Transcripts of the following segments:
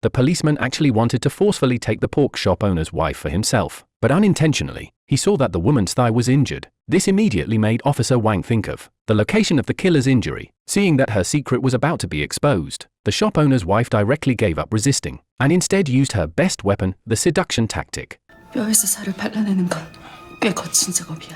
The policeman actually wanted to forcefully take the pork shop owner's wife for himself, but unintentionally, he saw that the woman's thigh was injured. This immediately made Officer Wang think of the location of the killer's injury. Seeing that her secret was about to be exposed, the shop owner's wife directly gave up resisting, and instead used her best weapon, the seduction tactic. 뼈에서 살을 발라내는 건 꽤 거친 작업이야.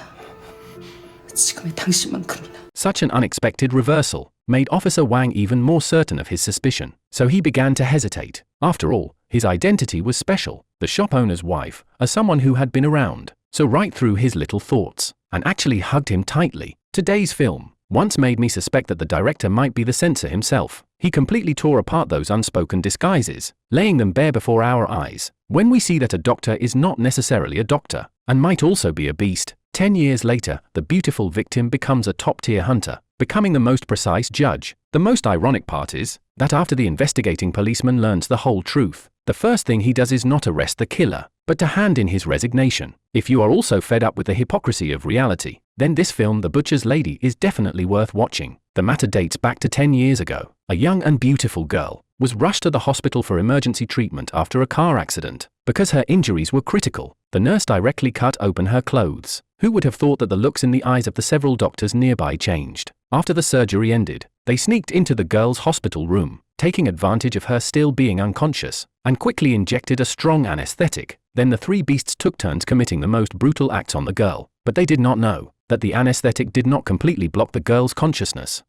지금의 당신만큼이나. Such an unexpected reversal made Officer Wang even more certain of his suspicion, so he began to hesitate. After all, his identity was special, the shop owner's wife, as someone who had been around, so right through his little thoughts, and actually hugged him tightly. Today's film once made me suspect that the director might be the censor himself. He completely tore apart those unspoken disguises, laying them bare before our eyes. When we see that a doctor is not necessarily a doctor, and might also be a beast, 10 years later, the beautiful victim becomes a top-tier hunter, becoming the most precise judge. The most ironic part is that after the investigating policeman learns the whole truth, the first thing he does is not arrest the killer, but to hand in his resignation. If you are also fed up with the hypocrisy of reality, then this film, The Butcher's Lady, is definitely worth watching. The matter dates back to 10 years ago. A young and beautiful girl was rushed to the hospital for emergency treatment after a car accident. Because her injuries were critical, the nurse directly cut open her clothes. Who would have thought that the looks in the eyes of the several doctors nearby changed? After the surgery ended, they sneaked into the girl's hospital room, taking advantage of her still being unconscious, and quickly injected a strong anesthetic. Then the three beasts took turns committing the most brutal acts on the girl, but they did not know that the anesthetic did not completely block the girl's consciousness.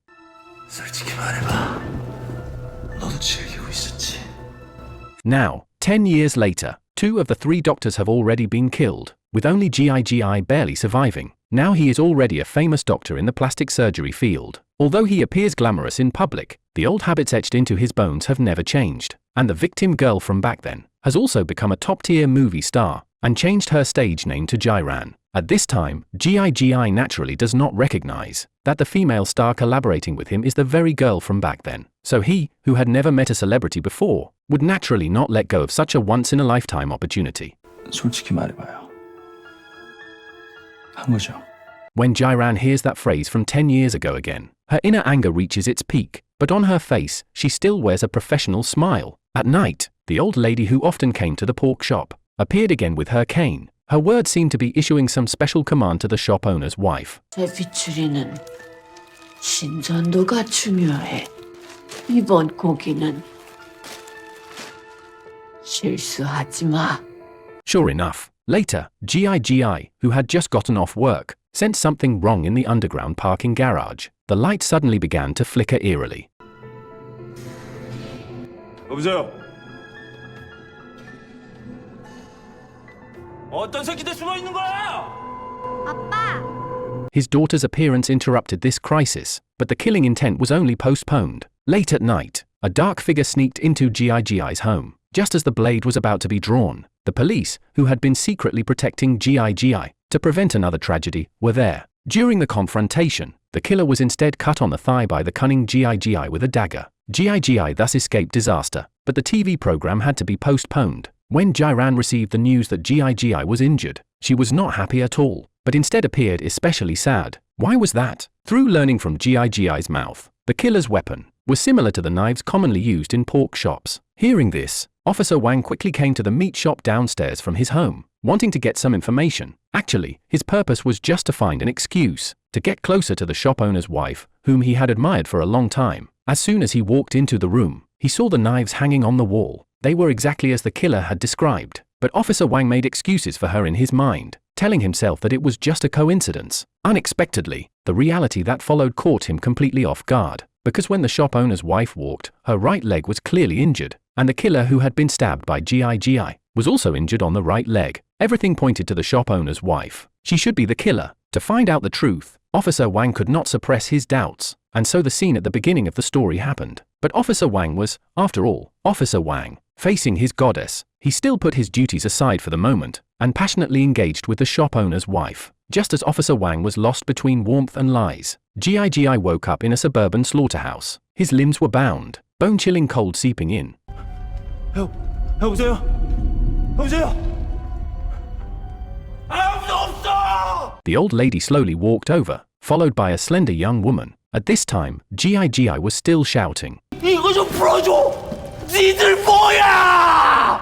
Now, 10 years later, 2 of the 3 doctors have already been killed, with only Gi barely surviving. Now he is already a famous doctor in the plastic surgery field. Although he appears glamorous in public, the old habits etched into his bones have never changed, and the victim girl from back then has also become a top-tier movie star, and changed her stage name to Jiran. At this time, Gi naturally does not recognize that the female star collaborating with him is the very girl from back then. So he, who had never met a celebrity before, would naturally not let go of such a once-in-a-lifetime opportunity. 솔직히 말해봐요. 한 거죠. When Jiran hears that phrase from 10 years ago again, her inner anger reaches its peak, but on her face, she still wears a professional smile. At night, the old lady who often came to the pork shop appeared again with her cane. Her words seemed to be issuing some special command to the shop owner's wife. 비추리는 신선도가 중요해. 이번 고기는 실수하지 마. Sure enough, later, Gi, who had just gotten off work, sensed something wrong in the underground parking garage. The light suddenly began to flicker eerily. 여보세요? 어떤 새끼들 숨어 있는 거야? 아빠! His daughter's appearance interrupted this crisis, but the killing intent was only postponed. Late at night, a dark figure sneaked into Gi's home. Just as the blade was about to be drawn, the police, who had been secretly protecting Gi to prevent another tragedy, were there. During the confrontation, the killer was instead cut on the thigh by the cunning Gi with a dagger. Gi thus escaped disaster, but the TV program had to be postponed. When Jiran received the news that Gi was injured, she was not happy at all, but instead appeared especially sad. Why was that? Through learning from Gi's mouth, the killer's weapon was similar to the knives commonly used in pork shops. Hearing this, Officer Wang quickly came to the meat shop downstairs from his home, wanting to get some information. Actually, his purpose was just to find an excuse to get closer to the shop owner's wife, whom he had admired for a long time. As soon as he walked into the room, he saw the knives hanging on the wall. They were exactly as the killer had described, but Officer Wang made excuses for her in his mind, telling himself that it was just a coincidence. Unexpectedly, the reality that followed caught him completely off guard, because when the shop owner's wife walked, her right leg was clearly injured, and the killer who had been stabbed by Gi was also injured on the right leg. Everything pointed to the shop owner's wife. She should be the killer. To find out the truth, Officer Wang could not suppress his doubts, and so the scene at the beginning of the story happened. But Officer Wang was, after all, Officer Wang. Facing his goddess, he still put his duties aside for the moment, and passionately engaged with the shop owner's wife. Just as Officer Wang was lost between warmth and lies, Gi woke up in a suburban slaughterhouse. His limbs were bound, bone-chilling cold seeping in. 여보세요? 여보세요? 아무도 없어! The old lady slowly walked over, followed by a slender young woman. At this time, Gi was still shouting. 이거 좀 풀어줘! 니들 뭐야!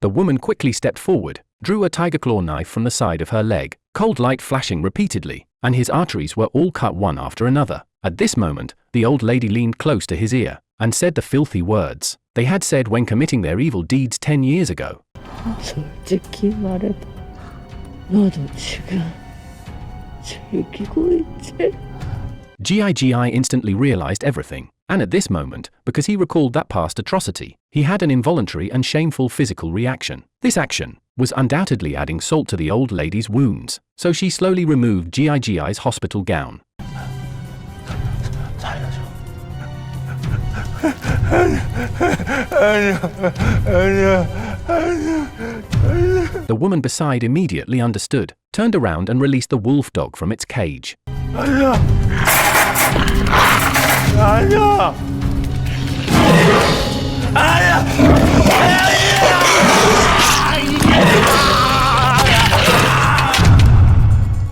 The woman quickly stepped forward, drew a tiger claw knife from the side of her leg, cold light flashing repeatedly, and his arteries were all cut one after another. At this moment, the old lady leaned close to his ear and said the filthy words they had said when committing their evil deeds 10 years ago. 솔직히 말해봐. 너도 지금 즐기고 있지? Gi instantly realized everything, and at this moment, because he recalled that past atrocity, he had an involuntary and shameful physical reaction. This action was undoubtedly adding salt to the old lady's wounds, so she slowly removed Gi's hospital gown. The woman beside immediately understood, turned around and released the wolf dog from its cage.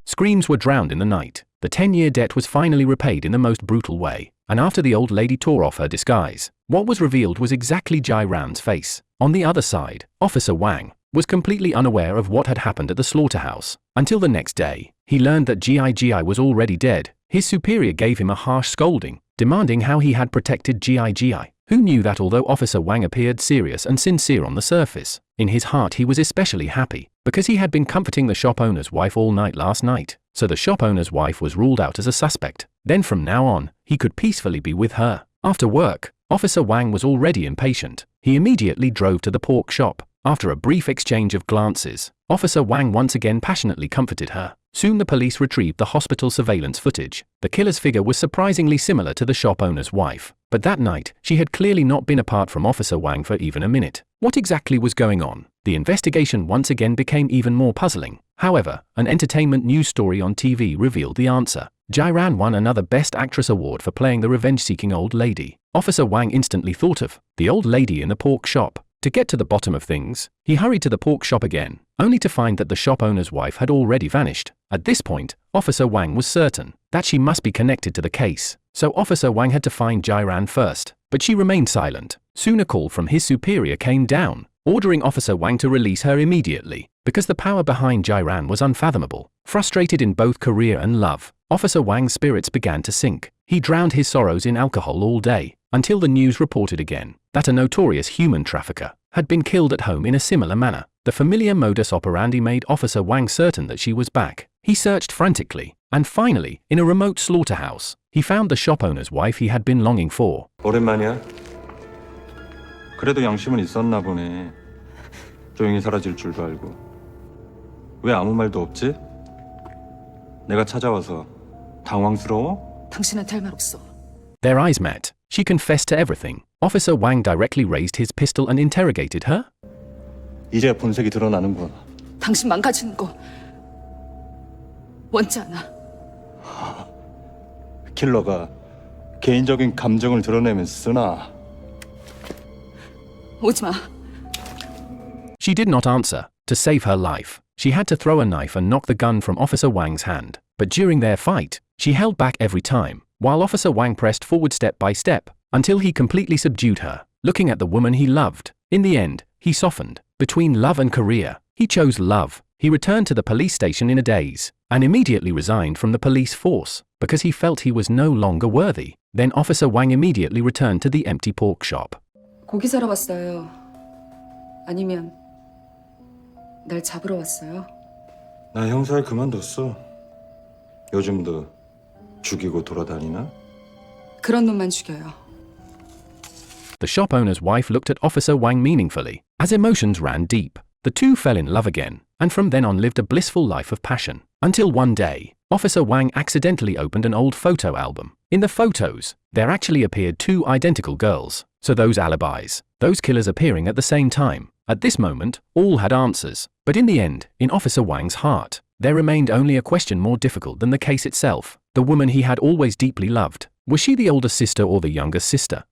Screams were drowned in the night. The 10-year debt was finally repaid in the most brutal way, and after the old lady tore off her disguise, what was revealed was exactly Jai Ran's face. On the other side, Officer Wang was completely unaware of what had happened at the slaughterhouse. Until the next day, he learned that Gi was already dead. His superior gave him a harsh scolding, demanding how he had protected Gi, who knew that although Officer Wang appeared serious and sincere on the surface, in his heart he was especially happy, because he had been comforting the shop owner's wife all night last night, so the shop owner's wife was ruled out as a suspect. Then from now on, he could peacefully be with her. After work, Officer Wang was already impatient. He immediately drove to the pork shop. After a brief exchange of glances, Officer Wang once again passionately comforted her. Soon the police retrieved the hospital surveillance footage. The killer's figure was surprisingly similar to the shop owner's wife, but that night, she had clearly not been apart from Officer Wang for even a minute. What exactly was going on? The investigation once again became even more puzzling. However, an entertainment news story on TV revealed the answer. Jai Ran won another Best Actress award for playing the revenge-seeking old lady. Officer Wang instantly thought of the old lady in the pork shop. To get to the bottom of things, he hurried to the pork shop again, only to find that the shop owner's wife had already vanished. At this point, Officer Wang was certain that she must be connected to the case, so Officer Wang had to find Jai Ran first, but she remained silent. Soon a call from his superior came down, ordering Officer Wang to release her immediately, because the power behind Jai Ran was unfathomable. Frustrated in both career and love, Officer Wang's spirits began to sink. He drowned his sorrows in alcohol all day, until the news reported again that a notorious human trafficker had been killed at home in a similar manner. The familiar modus operandi made Officer Wang certain that she was back. He searched frantically, and finally, in a remote slaughterhouse, he found the shop owner's wife he had been longing for. 오랜만이야. 그래도 양심은 있었나 보네. 조용히 사라질 줄도 알고. 왜 아무 말도 없지? 내가 찾아와서 당황스러워? 당신한테 할 말 없어. Their eyes met. She confessed to everything. Officer Wang directly raised his pistol and interrogated her. 이제 본색이 드러나는군. 당신 망가지는 거 원치 않아. 킬러가 개인적인 감정을 드러내면 쓰나? 오지 마. She did not answer. To save her life, she had to throw a knife and knock the gun from Officer Wang's hand. But during their fight, she held back every time, while Officer Wang pressed forward step by step, until he completely subdued her, looking at the woman he loved. In the end, he softened. Between love and career, he chose love. He returned to the police station in a daze, and immediately resigned from the police force, because he felt he was no longer worthy. Then Officer Wang immediately returned to the empty pork shop. 고기 사러 왔어요. 아니면 날 잡으러 왔어요? 나 형사를 그만뒀어. 요즘도 죽이고 돌아다니나? 그런 놈만 죽여요. The shop owner's wife looked at Officer Wang meaningfully, as emotions ran deep. The two fell in love again, and from then on lived a blissful life of passion. Until one day, Officer Wang accidentally opened an old photo album. In the photos, there actually appeared two identical girls. So those alibis, those killers appearing at the same time. At this moment, all had answers. But in the end, in Officer Wang's heart, there remained only a question more difficult than the case itself. The woman he had always deeply loved. Was she the older sister or the younger sister?